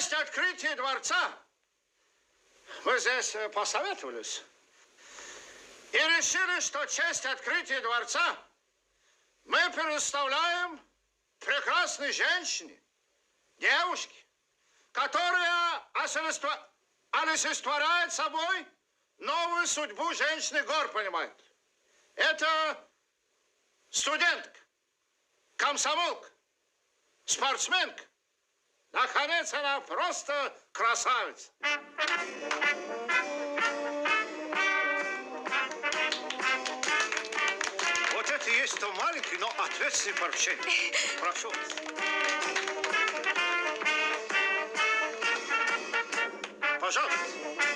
честь открытия дворца мы здесь посоветовались и решили, что честь открытия дворца мы предоставляем прекрасной женщине, девушке, которая олицетворяет собой новую судьбу женщины гор, понимаете. Это студентка, комсомолка, спортсменка. Наконец, она просто красавица. Вот это и есть то маленькое, но ответственное поручение. Прошу вас. Пожалуйста.